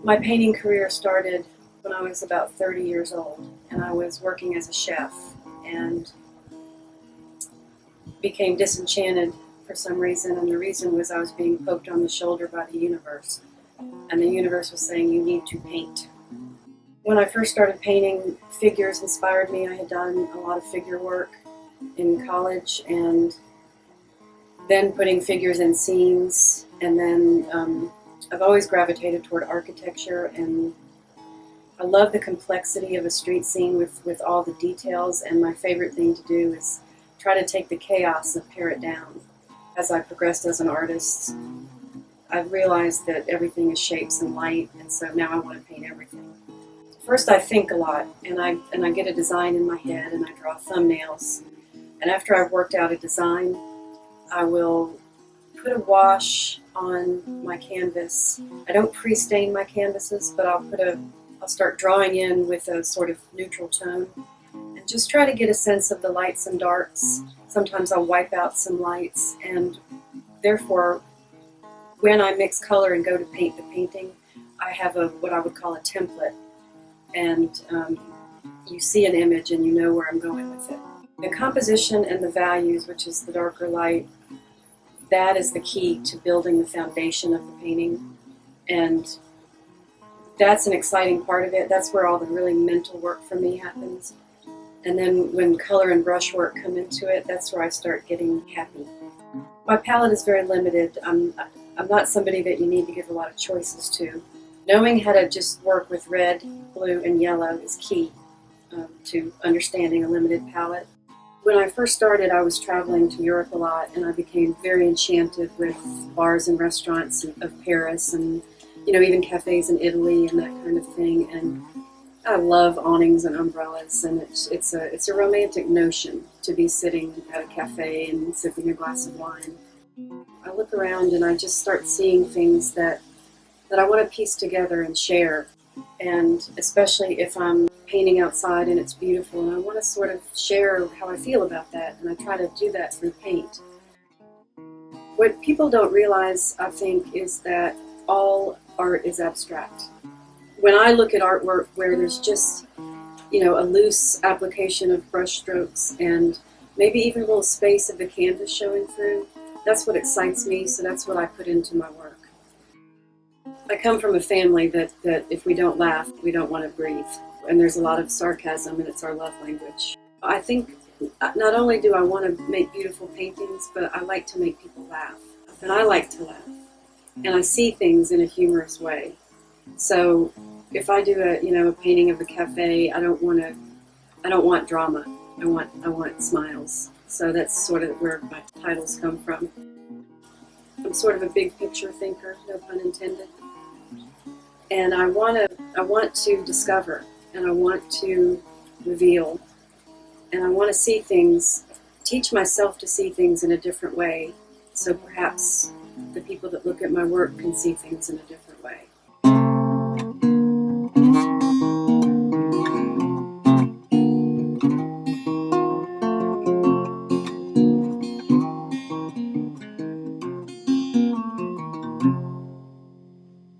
My painting career started when I was about 30 years old, and I was working as a chef and became disenchanted for some reason, and the reason was I was being poked on the shoulder by the universe, and the universe was saying, you need to paint. When I first started painting, figures inspired me. I had done a lot of figure work in college, and then putting figures in scenes, and then I've always gravitated toward architecture, and I love the complexity of a street scene with all the details, and my favorite thing to do is try to take the chaos and pare it down. As I progressed as an artist, I've realized that everything is shapes and light, and so now I want to paint everything. First I think a lot, and I get a design in my head, and I draw thumbnails, and after I've worked out a design, I will put a wash on my canvas. I don't pre-stain my canvases, but I'll start drawing in with a sort of neutral tone and just try to get a sense of the lights and darks. Sometimes I'll wipe out some lights, and therefore when I mix color and go to paint the painting, I have what I would call a template, and you see an image and you know where I'm going with it. The composition and the values, which is the darker light, that is the key to building the foundation of the painting, and that's an exciting part of it. That's where all the really mental work for me happens. And then when color and brush work come into it, that's where I start getting happy. My palette is very limited. I'm not somebody that you need to give a lot of choices to. Knowing how to just work with red, blue, and yellow is key to understanding a limited palette. When I first started, I was traveling to Europe a lot, and I became very enchanted with bars and restaurants of Paris, and even cafes in Italy and that kind of thing. And I love awnings and umbrellas, and it's a romantic notion to be sitting at a cafe and sipping a glass of wine. I look around and I just start seeing things that I want to piece together and share, and especially if I'm painting outside and it's beautiful, and I want to sort of share how I feel about that, and I try to do that through paint. What people don't realize, I think, is that all art is abstract. When I look at artwork where there's just, a loose application of brush strokes and maybe even a little space of the canvas showing through, that's what excites me, so that's what I put into my work. I come from a family that if we don't laugh, we don't want to breathe. And there's a lot of sarcasm, and it's our love language. I think not only do I want to make beautiful paintings, but I like to make people laugh. And I like to laugh. And I see things in a humorous way. So if I do a painting of the cafe, I don't want drama. I want smiles. So that's sort of where my titles come from. I'm sort of a big picture thinker, no pun intended. And I want to discover, and I want to reveal, and I want to see things, teach myself to see things in a different way, so perhaps the people that look at my work can see things in a different way.